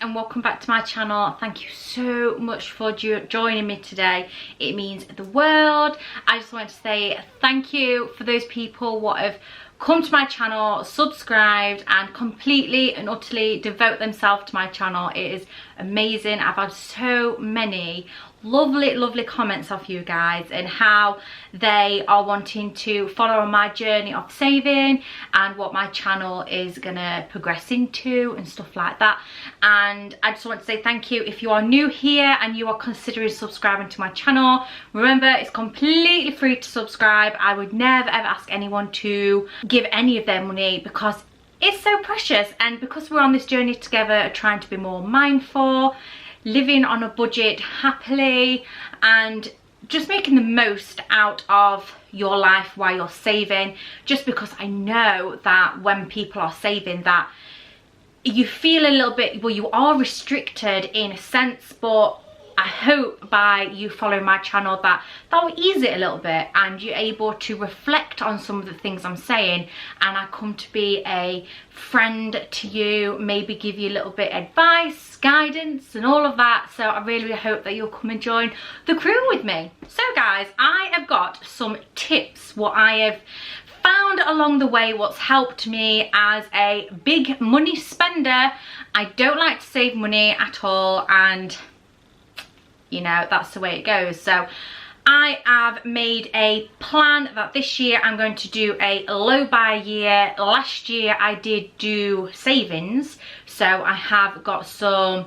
and welcome back to my channel. Thank you so much for joining me today. It means the world. I just wanted to say thank you for those people what have come to my channel, subscribed and completely and utterly devote themselves to my channel. It is amazing. I've had so many lovely comments of you guys and how they are wanting to follow on my journey of saving and what my channel is gonna progress into and stuff like that. And I just want to say thank you. If you are new here and you are considering subscribing to my channel, remember it's completely free to subscribe. I would never ever ask anyone to give any of their money because it's so precious, and because we're on this journey together trying to be more mindful, living on a budget happily and just making the most out of your life while you're saving, just because I know that when people are saving that you feel a little bit, well, you are restricted in a sense, but I hope by you following my channel that will ease it a little bit and you're able to reflect on some of the things I'm saying, and I come to be a friend to you, maybe give you a little bit of advice, guidance and all of that. So I really hope that you'll come and join the crew with me. So guys, I have got some tips what I have found along the way, what's helped me as a big money spender. I don't like to save money at all, and you know, that's the way it goes. So I have made a plan that this year I'm going to do a low buy year. Last year I did do savings, so I have got some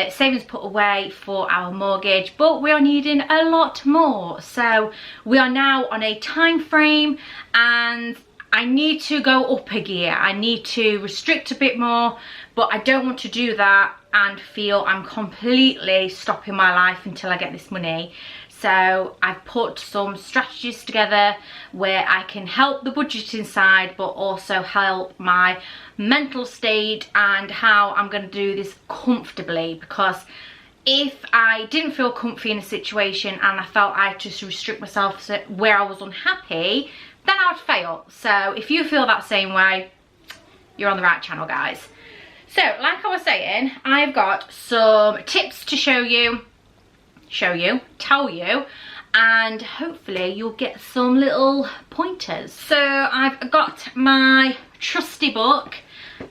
savings put away for our mortgage, but we are needing a lot more. So we are now on a time frame and I need to go up a gear. I need to restrict a bit more, but I don't want to do that and feel I'm completely stopping my life until I get this money. So I've put some strategies together where I can help the budgeting side but also help my mental state and how I'm going to do this comfortably, because if I didn't feel comfy in a situation and I felt I had to restrict myself where I was unhappy, then I would fail. So if you feel that same way, you're on the right channel, guys. So like I was saying, I've got some tips to tell you, and hopefully you'll get some little pointers. So I've got my trusty book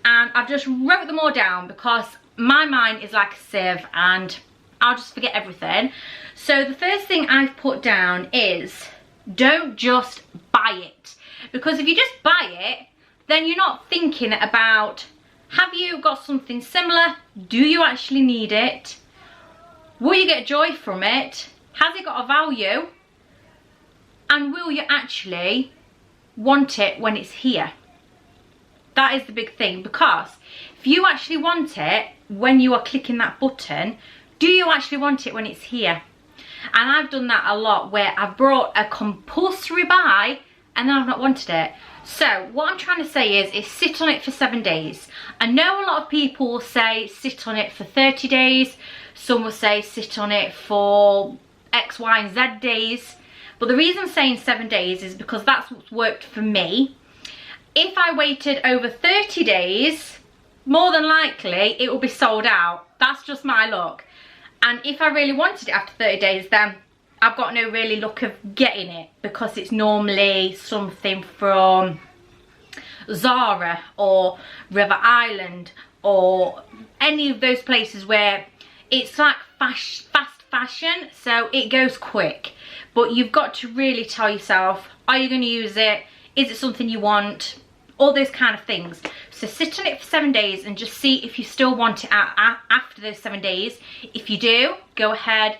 and I've just wrote them all down because my mind is like a sieve and I'll just forget everything. So the first thing I've put down is don't just buy it, because if you just buy it, then you're not thinking about, have you got something similar? Do you actually need it? Will you get joy from it? Has it got a value? And will you actually want it when it's here? That is the big thing, because if you actually want it when you are clicking that button, do you actually want it when it's here? And I've done that a lot where I've brought a compulsory buy and then I've not wanted it. So what I'm trying to say is sit on it for 7 days. I know a lot of people will say sit on it for 30 days. Some will say sit on it for X, Y and Z days. But the reason I'm saying 7 days is because that's what's worked for me. If I waited over 30 days, more than likely it will be sold out. That's just my luck. And if I really wanted it after 30 days, then I've got no really luck of getting it, because it's normally something from Zara or River Island or any of those places where it's like fast fashion, so it goes quick. But you've got to really tell yourself, are you going to use it? Is it something you want? All those kind of things. So sit on it for 7 days and just see if you still want it after those 7 days. If you do, go ahead,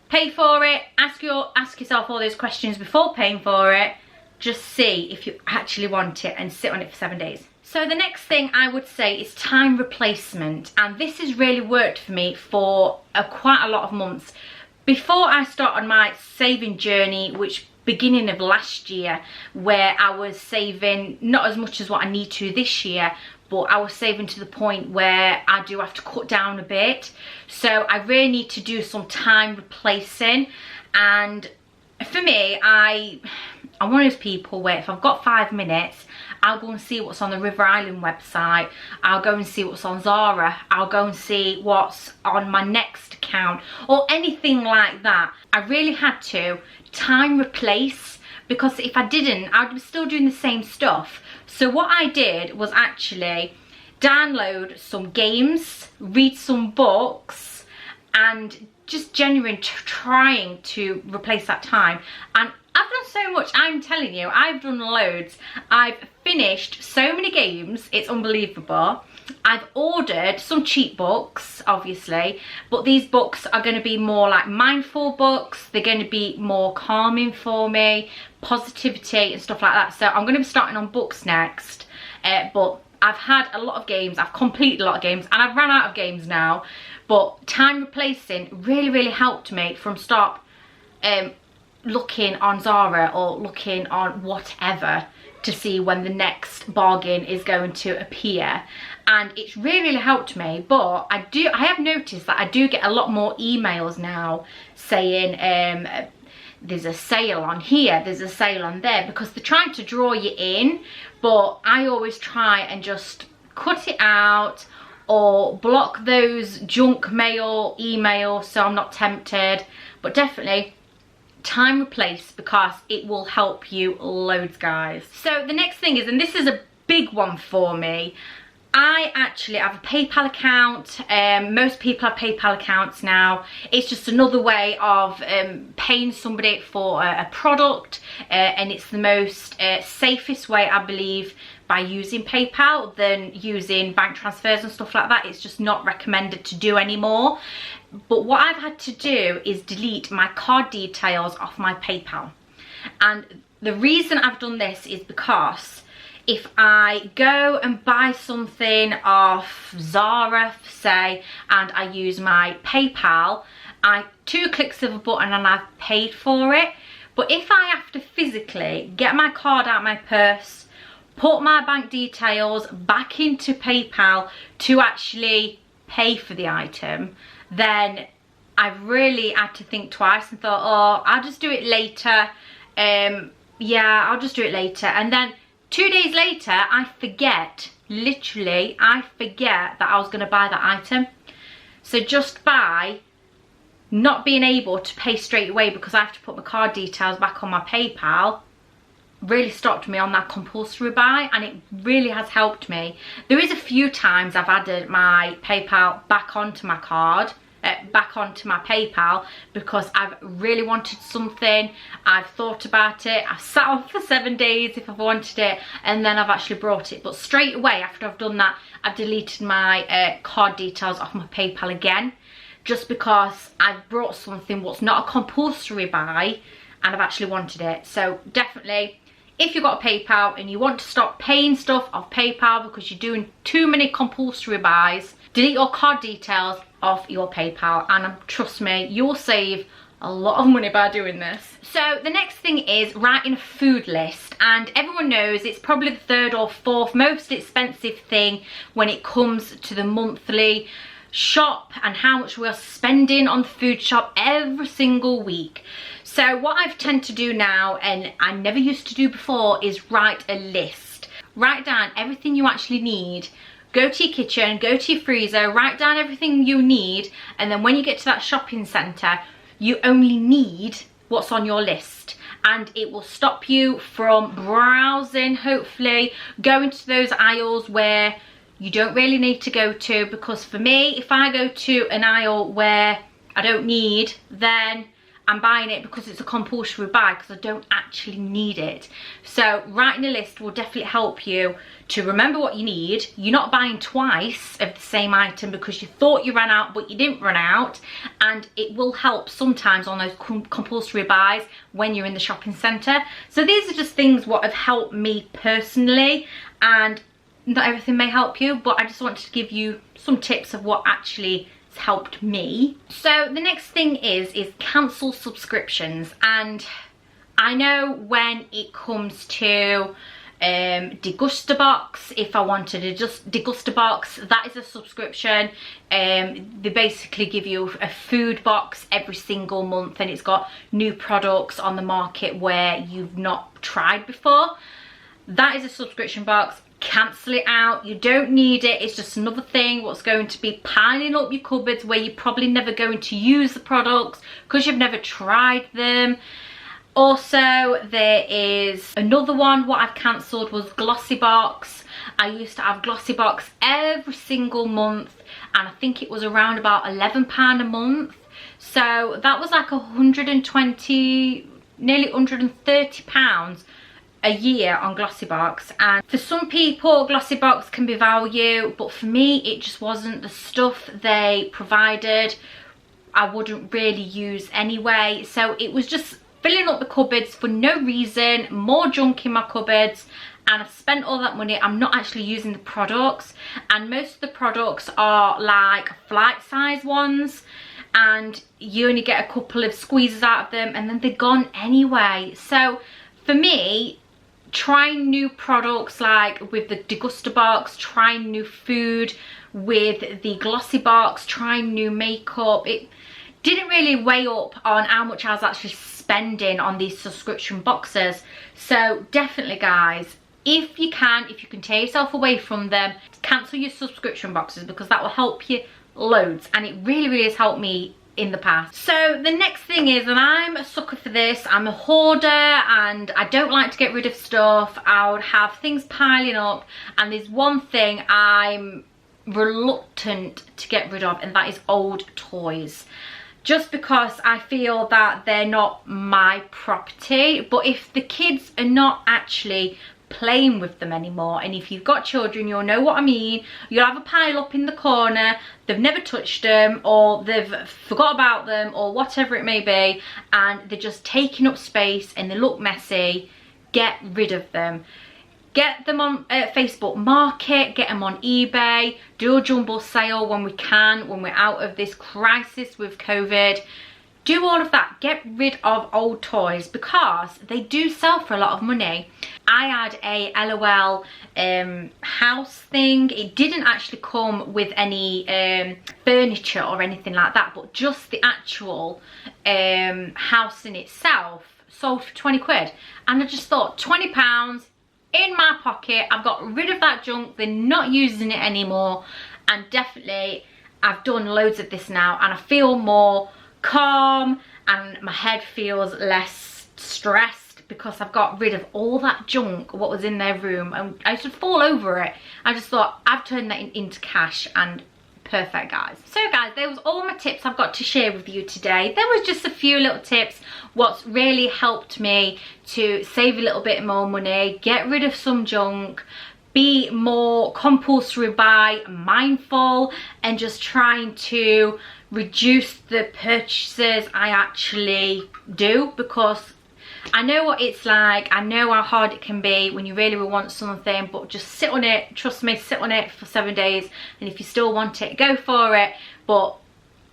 pay for it, ask yourself all those questions before paying for it. Just see if you actually want it and sit on it for 7 days. So the next thing I would say is time replacement, and this has really worked for me for quite a lot of months. Before I started my saving journey, which beginning of last year, where I was saving not as much as what I need to this year, but I was saving to the point where I do have to cut down a bit. So I really need to do some time replacing. And for me, I'm one of those people where if I've got 5 minutes, I'll go and see what's on the River Island website. I'll go and see what's on Zara. I'll go and see what's on my Next account or anything like that. I really had to time replace, because if I didn't, I'd be still doing the same stuff. So what I did was actually download some games, read some books, and just genuinely trying to replace that time. And I've done so much, I'm telling you, I've done loads. I've finished so many games, it's unbelievable. I've ordered some cheap books, obviously, but these books are going to be more like mindful books. They're going to be more calming for me, positivity and stuff like that. So I'm going to be starting on books next, but I've had a lot of games, I've completed a lot of games, and I've run out of games now. But time replacing really helped me from start looking on Zara or looking on whatever to see when the next bargain is going to appear. And it's really helped me. But I have noticed that I do get a lot more emails now saying there's a sale on here, there's a sale on there, because they're trying to draw you in. But I always try and just cut it out or block those junk mail emails so I'm not tempted. But definitely time replace, because it will help you loads, guys. So the next thing is, and this is a big one for me, I actually have a PayPal account. Most people have PayPal accounts now. It's just another way of paying somebody for a product, and it's the most safest way, I believe, by using PayPal than using bank transfers and stuff like that. It's just not recommended to do anymore. But what I've had to do is delete my card details off my PayPal. And the reason I've done this is because if I go and buy something off Zara, say, and I use my PayPal, 2 clicks of a button and I've paid for it. But if I have to physically get my card out of my purse, put my bank details back into PayPal to actually pay for the item, then I've really had to think twice and thought, oh, I'll just do it later. Yeah, I'll just do it later. And then 2 days later, I forget, literally, I forget that I was going to buy that item. So just by not being able to pay straight away because I have to put my card details back on my PayPal, really stopped me on that compulsory buy, and it really has helped me. There is a few times I've added my PayPal back onto my card, back onto my PayPal, because I've really wanted something, I've thought about it, I've sat on for 7 days if I've wanted it, and then I've actually brought it. But straight away after I've done that, I've deleted my card details off my PayPal again, just because I've brought something what's not a compulsory buy and I've actually wanted it. So definitely, if you've got a PayPal and you want to stop paying stuff off PayPal because you're doing too many compulsory buys, delete your card details off your PayPal, and trust me, you'll save a lot of money by doing this. So the next thing is writing a food list, and everyone knows it's probably the 3rd or 4th most expensive thing when it comes to the monthly shop and how much we're spending on the food shop every single week. So what I've tend to do now, and I never used to do before, is write a list. Write down everything you actually need. Go to your kitchen, go to your freezer, write down everything you need, and then when you get to that shopping centre, you only need what's on your list. And it will stop you from browsing, hopefully, going to those aisles where you don't really need to go to. Because for me, if I go to an aisle where I don't need, then I'm buying it because it's a compulsory buy because I don't actually need it. So writing a list will definitely help you to remember what you need. You're not buying twice of the same item because you thought you ran out but you didn't run out, and it will help sometimes on those compulsory buys when you're in the shopping centre. So these are just things what have helped me personally, and not everything may help you, but I just wanted to give you some tips of what actually helped me. So the next thing is cancel subscriptions. And I know when it comes to deguster box, if I wanted a just deguster box, that is a subscription. They basically give you a food box every single month, and it's got new products on the market where you've not tried before. that is a subscription box. Cancel it out. You don't need it. It's just another thing what's going to be piling up your cupboards where you're probably never going to use the products because you've never tried them. Also, there is another one. What I've cancelled was Glossy Box. I used to have Glossy Box every single month, and I think it was around about £11 a month. So that was like 120, nearly £130 a year on Glossy Box. And for some people, Glossy Box can be value, but for me, it just wasn't. The stuff they provided I wouldn't really use anyway. So it was just filling up the cupboards for no reason, more junk in my cupboards, and I've spent all that money. I'm not actually using the products, and most of the products are like flight size ones, and you only get a couple of squeezes out of them and then they're gone anyway. So for me, trying new products like with the Degusta box, trying new food with the Glossy Box, trying new makeup, it didn't really weigh up on how much I was actually spending on these subscription boxes. So definitely, guys, if you can take yourself away from them, cancel your subscription boxes, because that will help you loads, and it really has helped me in the past. So the next thing is, and I'm a sucker for this, I'm a hoarder and I don't like to get rid of stuff. I would have things piling up, and there's one thing I'm reluctant to get rid of, and that is old toys. Just because I feel that they're not my property. But if the kids are not actually playing with them anymore, and if you've got children, you'll know what I mean, you'll have a pile up in the corner, they've never touched them, or they've forgot about them, or whatever it may be, and they're just taking up space and they look messy. Get rid of them. Get them on Facebook Market, get them on eBay, do a jumble sale when we can, when we're out of this crisis with COVID. Do all of that. Get rid of old toys, because they do sell for a lot of money. I had a LOL house thing. It didn't actually come with any furniture or anything like that, but just the actual house in itself sold for 20 quid. And I just thought, £20 in my pocket. I've got rid of that junk. They're not using it anymore. And definitely, I've done loads of this now, and I feel more calm and my head feels less stressed, because I've got rid of all that junk what was in their room, and I used to fall over it. I just thought, I've turned that into cash, and perfect, guys. So guys, there was all my tips I've got to share with you today. There was just a few little tips what's really helped me to save a little bit more money, get rid of some junk, be more compulsory buy, mindful, and just trying to reduce the purchases I actually do, because I know what it's like. I know how hard it can be when you really want something, but just sit on it. Trust me, sit on it for 7 days, and if you still want it, go for it. But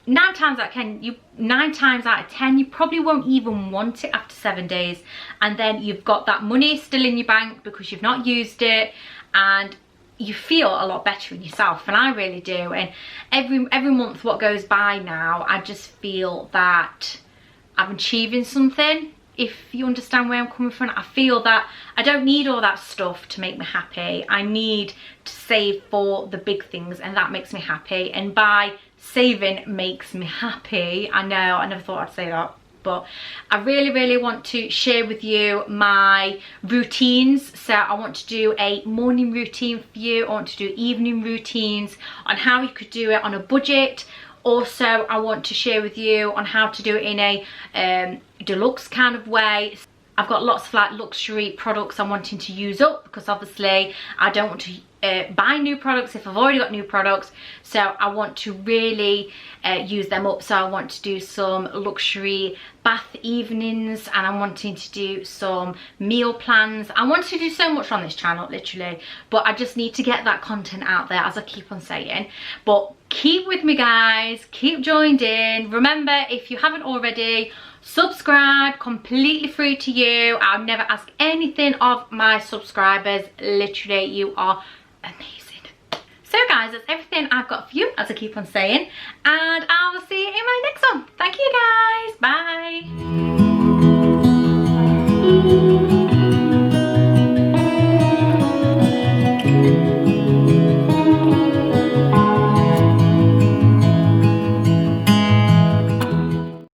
9 times out of 10, you probably won't even want it after 7 days, and then you've got that money still in your bank because you've not used it, and you feel a lot better in yourself, and I really do. And every month what goes by now, I just feel that I'm achieving something, if you understand where I'm coming from. I feel that I don't need all that stuff to make me happy. I need to save for the big things, and that makes me happy. And by saving makes me happy. I know, I never thought I'd say that, but I really want to share with you my routines. So I want to do a morning routine for you. I want to do evening routines on how you could do it on a budget. Also, I want to share with you on how to do it in a deluxe kind of way. I've got lots of like luxury products I'm wanting to use up, because obviously I don't want to buy new products if I've already got new products. So I want to really use them up. So I want to do some luxury bath evenings, and I'm wanting to do some meal plans. I want to do so much on this channel, literally, but I just need to get that content out there, as I keep on saying. But keep with me, guys, keep joined in. Remember, if you haven't already, subscribe, completely free to you. I'll never ask anything of my subscribers. Literally, you are amazing. So guys, that's everything I've got for you, as I keep on saying, and